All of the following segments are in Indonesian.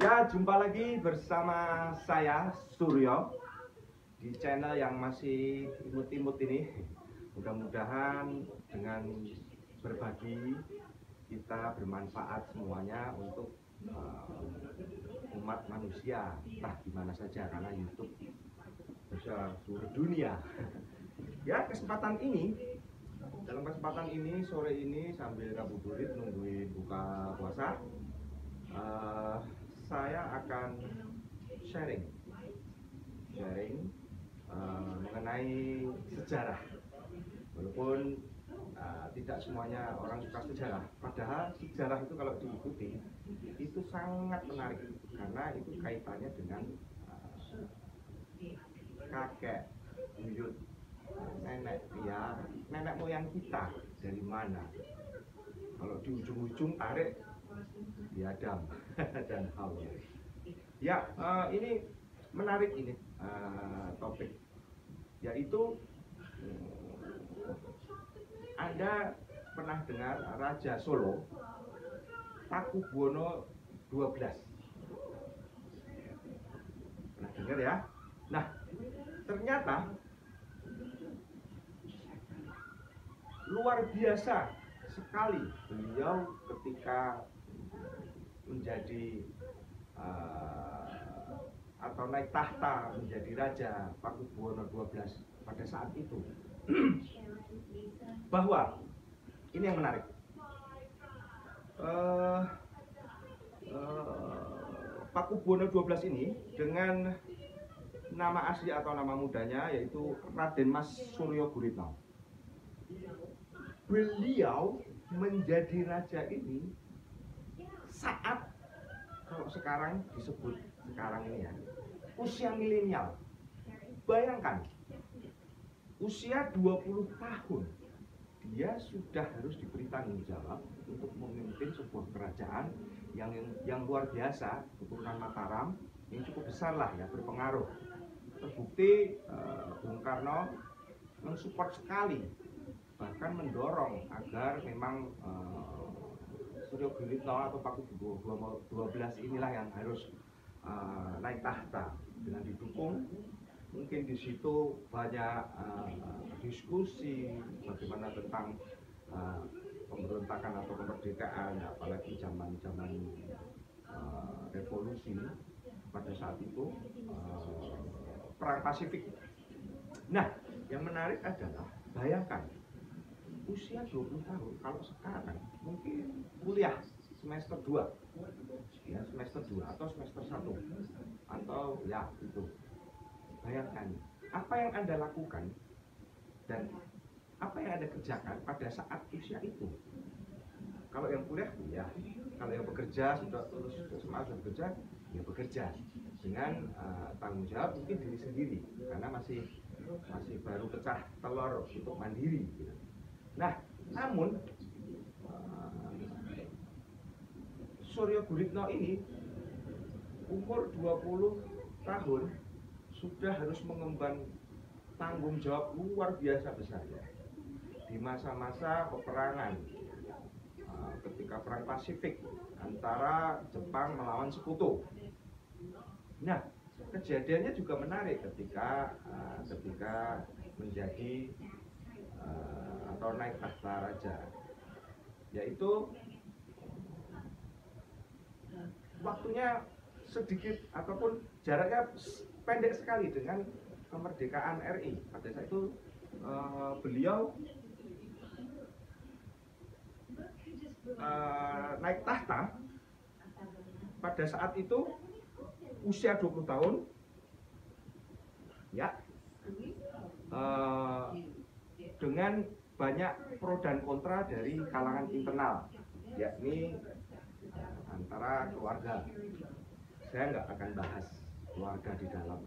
Ya, jumpa lagi bersama saya Suryo di channel yang masih imut-imut ini. Mudah-mudahan dengan berbagi kita bermanfaat semuanya untuk umat manusia, entah di mana saja, karena YouTube bisa seluruh dunia. Ya, dalam kesempatan ini sore ini sambil ngabuburit nungguin buka puasa, saya akan sharing mengenai sejarah. Walaupun tidak semuanya orang suka sejarah, padahal sejarah itu kalau diikuti itu sangat menarik karena itu kaitannya dengan kakek, buyut, nenek moyang kita dari mana. Kalau di ujung-ujung tarik di Adam dan Hawa. Ya, ini menarik ini topik, yaitu Anda pernah dengar Raja Solo Pakubuwono XII? Pernah dengar ya? Nah, ternyata luar biasa sekali beliau ketika menjadi atau naik tahta menjadi Raja Pakubuwono XII pada saat itu. Bahwa ini yang menarik, Pakubuwono XII ini dengan nama asli atau nama mudanya yaitu Raden Mas Suryo Guritno. Beliau menjadi raja ini saat, kalau sekarang disebut sekarang ini ya, usia milenial. Bayangkan, usia 20 tahun dia sudah harus diberi tanggung jawab untuk memimpin sebuah kerajaan yang luar biasa, keturunan Mataram, yang cukup besar lah ya, berpengaruh. Terbukti Bung Karno mensupport sekali, bahkan mendorong agar memang Suryo Guritno atau Pakubuwono XII inilah yang harus naik tahta. Dengan didukung, mungkin di situ banyak diskusi bagaimana tentang pemberontakan atau kemerdekaan, apalagi zaman revolusi pada saat itu, perang Pasifik. Nah, yang menarik adalah bayangkan usia 20 tahun, kalau sekarang mungkin kuliah semester 2 ya, semester 2 atau semester 1 atau ya itu. Bayangkan apa yang Anda lakukan dan apa yang Anda kerjakan pada saat usia itu. Kalau yang kuliah, kalau yang bekerja sudah lulus SMA, sudah bekerja, ya bekerja dengan tanggung jawab mungkin diri sendiri karena masih baru pecah telur untuk mandiri gitu. Nah, namun Suryo Guritno ini umur 20 tahun sudah harus mengemban tanggung jawab luar biasa besar ya. Di masa-masa peperangan, ketika perang Pasifik antara Jepang melawan Sekutu. Nah, kejadiannya juga menarik ketika menjadi atau naik tahta raja, yaitu waktunya sedikit ataupun jaraknya pendek sekali dengan kemerdekaan RI. Pada saat itu beliau naik tahta pada saat itu usia 20 tahun ya, dengan banyak pro dan kontra dari kalangan internal, yakni antara keluarga. Saya nggak akan bahas keluarga di dalam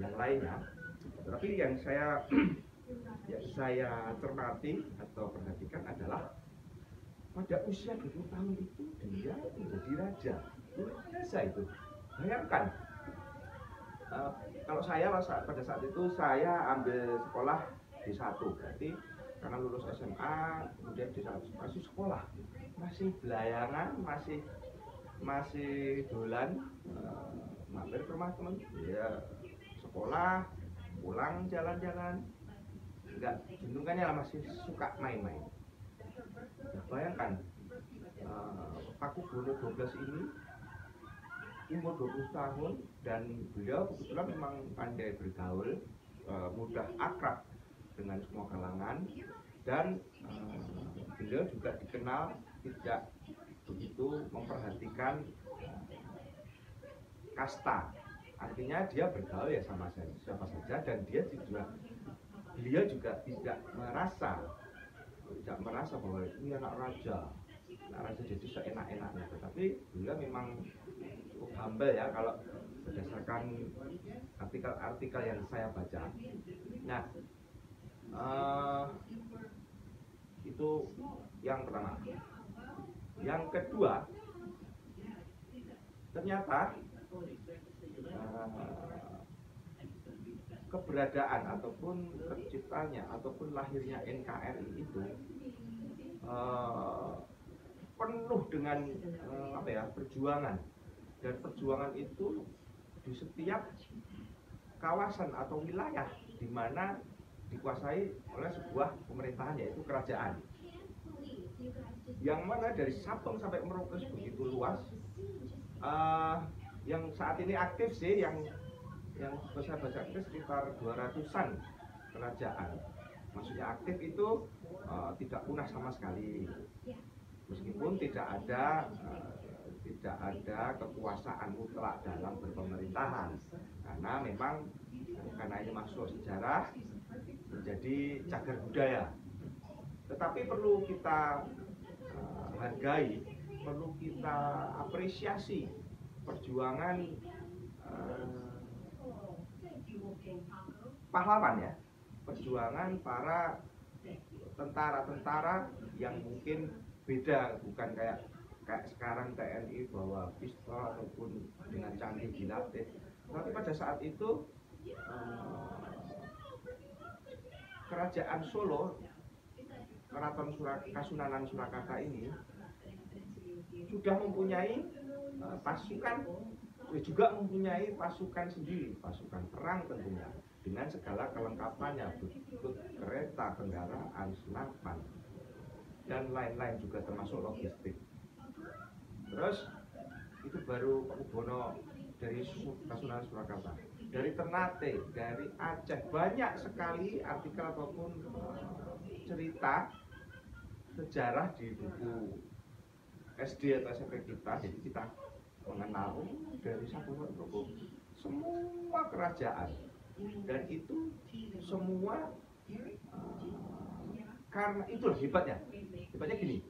yang lainnya, tapi yang saya cermati atau perhatikan adalah pada usia 20 tahun itu dia menjadi raja. Luar biasa itu. Bayangkan, kalau saya pada saat itu saya ambil sekolah D1, berarti karena lulus SMA kemudian D1 masih sekolah, masih belayangan, masih masih dolan mampir ke rumah teman, ya sekolah, pulang jalan-jalan, nggak jendungannya lah, masih suka main-main. Nah, bayangkan Pakubono 12 ini umur 20 tahun dan beliau kebetulan memang pandai bergaul, mudah akrab dengan semua kalangan, dan beliau juga dikenal tidak begitu memperhatikan kasta. Artinya dia bergaul ya sama siapa saja, dan beliau juga tidak merasa bahwa ini anak raja jadi seenak-enaknya. Tetapi beliau memang cukup humble ya, kalau berdasarkan artikel-artikel yang saya baca. Nah, itu yang pertama. Yang kedua, ternyata keberadaan ataupun terciptanya ataupun lahirnya NKRI itu penuh dengan perjuangan, dan perjuangan itu di setiap kawasan atau wilayah di mana dikuasai oleh sebuah pemerintahan, yaitu kerajaan, yang mana dari Sabang sampai Merauke begitu luas. Yang saat ini aktif sih, yang saya baca itu sekitar 200-an kerajaan. Maksudnya aktif itu tidak punah sama sekali, meskipun tidak ada kekuasaan mutlak dalam berpemerintahan, karena memang ini masuk sejarah menjadi cagar budaya. Tetapi perlu kita hargai, perlu kita apresiasi perjuangan pahlawan ya, perjuangan para tentara-tentara yang mungkin beda, bukan kayak sekarang TNI bawa pistol ataupun dengan canggih dilatih. Tapi pada saat itu Kerajaan Solo, Keraton Kasunanan Surakarta ini sudah mempunyai pasukan, juga mempunyai pasukan sendiri, pasukan perang tentunya, dengan segala kelengkapannya, begitu kereta, kendaraan, senapan, dan lain-lain juga termasuk logistik. Terus itu baru Pakubono dari Kasunanan Surakarta, dari Ternate, dari Aceh, banyak sekali artikel ataupun cerita sejarah di buku SD atau SMP kita. Jadi kita mengenal dari satu semua kerajaan, dan itu semua karena itu hebatnya gini,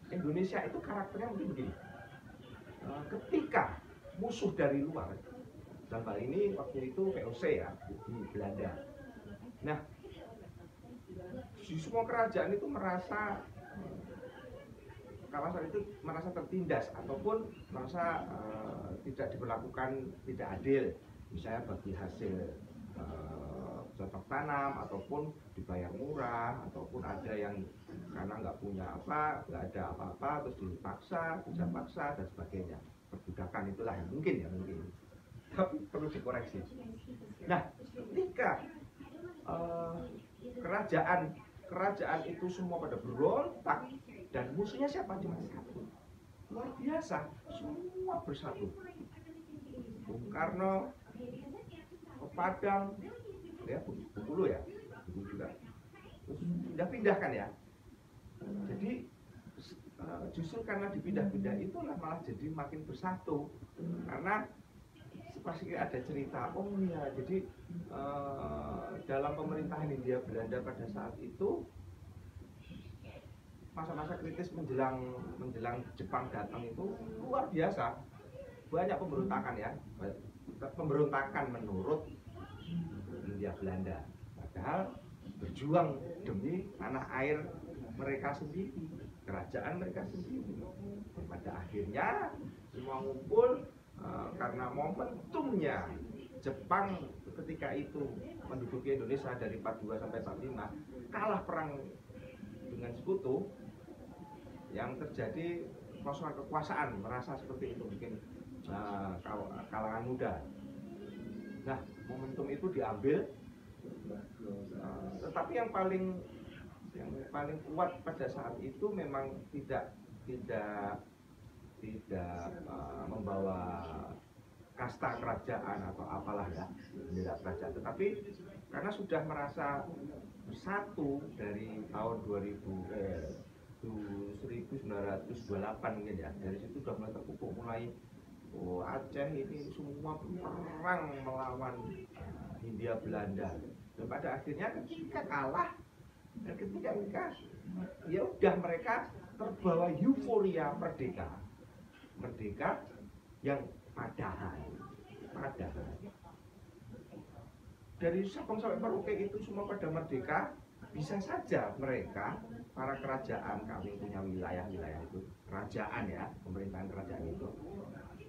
Indonesia itu karakternya mungkin begini, ketika musuh dari luar, dalam hal ini waktu itu VOC ya, di Belanda. Nah, di semua kerajaan itu merasa kawasan itu merasa tertindas ataupun merasa tidak diperlakukan, tidak adil, misalnya bagi hasil cocok tanam ataupun dibayar murah, ataupun ada yang karena nggak ada apa-apa terus dipaksa, kerja paksa dan sebagainya, perbudakan itulah yang mungkin, tapi perlu dikoreksi. Nah, ketika kerajaan itu semua pada berontak, dan musuhnya siapa? Cuma satu, luar biasa, semua bersatu. Bung Karno ke Padang, ya Bengkulu ya, Bengkulu juga, terus pindah-pindahkan ya. Jadi justru karena dipindah-pindah itulah malah jadi makin bersatu, karena pasti ada cerita, oh iya, jadi dalam pemerintahan Hindia Belanda pada saat itu, masa-masa kritis menjelang Jepang datang itu luar biasa, banyak pemberontakan ya, pemberontakan menurut Hindia Belanda, padahal berjuang demi tanah air mereka sendiri, kerajaan mereka sendiri. Pada akhirnya semua ngumpul karena momentumnya Jepang ketika itu menduduki Indonesia dari 42 sampai 45, kalah perang dengan Sekutu, yang terjadi kekosongan kekuasaan, merasa seperti itu mungkin kalangan muda. Nah, momentum itu diambil, tetapi yang paling kuat pada saat itu memang tidak membawa kasta kerajaan atau apalah ya, bendera kerajaan, tetapi karena sudah merasa bersatu dari tahun 1928 mungkin ya, dari situ sudah mulai terpupuk, mulai Aceh ini semua perang melawan Hindia Belanda, dan pada akhirnya ketika kalah dan ketika mereka ya udah mereka terbawa euforia merdeka yang padahal dari Sabang sampai Merauke itu semua pada merdeka. Bisa saja mereka, para kerajaan, kami punya wilayah-wilayah itu, kerajaan ya, pemerintahan kerajaan itu,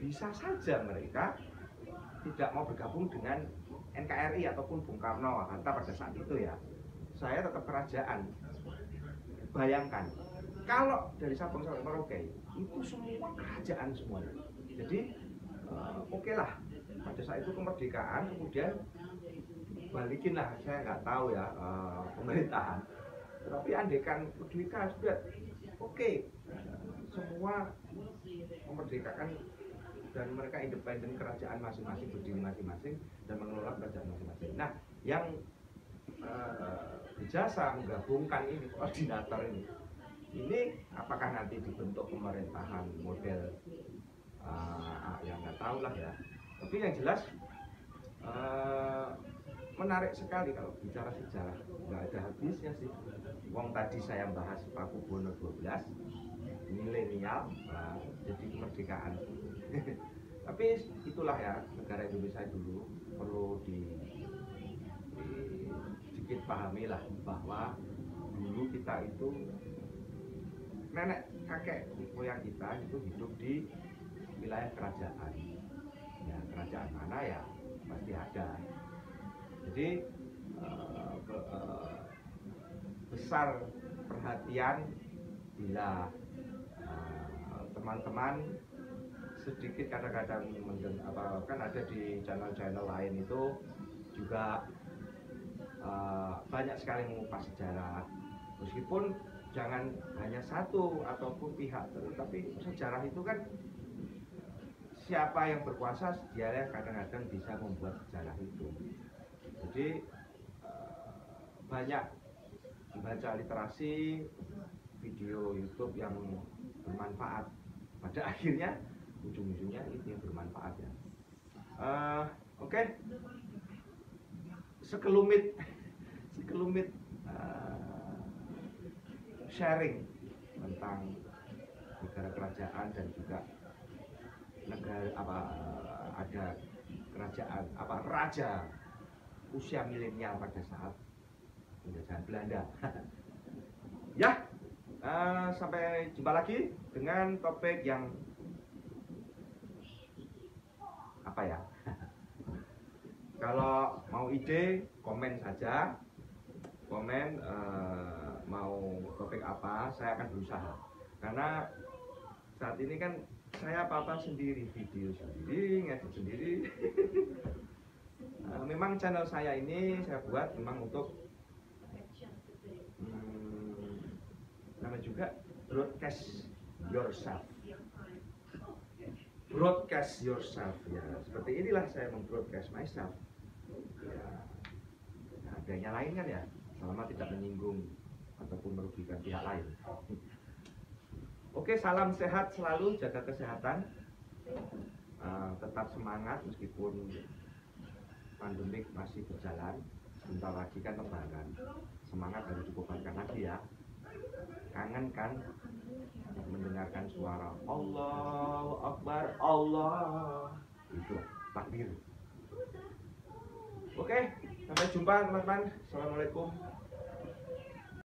bisa saja mereka tidak mau bergabung dengan NKRI ataupun Bung Karno, Hatta pada saat itu ya. Saya tetap kerajaan. Bayangkan, kalau dari Sabang sampai Merauke itu semua kerajaan semuanya. Jadi oke lah, pada saat itu kemerdekaan, kemudian balikin lah, saya nggak tahu ya pemerintahan. Tetapi andekan merdeka sudah oke, semua memerdekakan dan mereka independen, kerajaan masing-masing berdiri masing-masing dan mengelola kerajaan masing-masing. Nah, yang berjasa menggabungkan ini, koordinator ini apakah nanti dibentuk pemerintahan model yang nggak tahu lah ya. Tapi yang jelas menarik sekali kalau bicara sejarah, nggak ada habisnya sih. Wong tadi saya bahas Pakubono 12, milenial, jadi kemerdekaan. Tapi itulah ya, negara Indonesia dulu perlu sedikit pahami lah bahwa dulu kita itu, nenek kakek moyang kita itu hidup di wilayah kerajaan. Ya, kerajaan mana ya pasti ada. Jadi besar perhatian bila teman-teman sedikit kadang-kadang kan ada di channel-channel lain itu juga banyak sekali mengupas sejarah, meskipun jangan hanya satu ataupun pihak, tapi sejarah itu kan siapa yang berkuasa dia yang kadang-kadang bisa membuat sejarah itu. Jadi banyak membaca literasi, video YouTube yang bermanfaat. Pada akhirnya ujung-ujungnya itu yang bermanfaat ya. Oke. Sekelumit sharing tentang negara kerajaan dan juga negara ada kerajaan raja usia milenial pada saat penjajahan Belanda. Ya, sampai jumpa lagi dengan topik yang apa ya? Kalau mau ide, komen saja. Komen mau topik apa, saya akan berusaha. Karena saat ini kan saya apa-apa sendiri, video sendiri, ngedit sendiri. Memang channel saya ini saya buat memang untuk nama juga broadcast yourself. Broadcast yourself ya, seperti inilah saya membroadcast myself. Ya, adanya lain kan ya, selama tidak menyinggung ataupun merugikan pihak lain. Oke, salam sehat selalu, jaga kesehatan, tetap semangat meskipun pandemik masih berjalan. Sebentar lagi kan lebaran, semangat harus dikobarkan lagi ya. Kangen kan mendengarkan suara Allahu Akbar, Allah, itu takbir. Oke, sampai jumpa teman-teman. Assalamualaikum.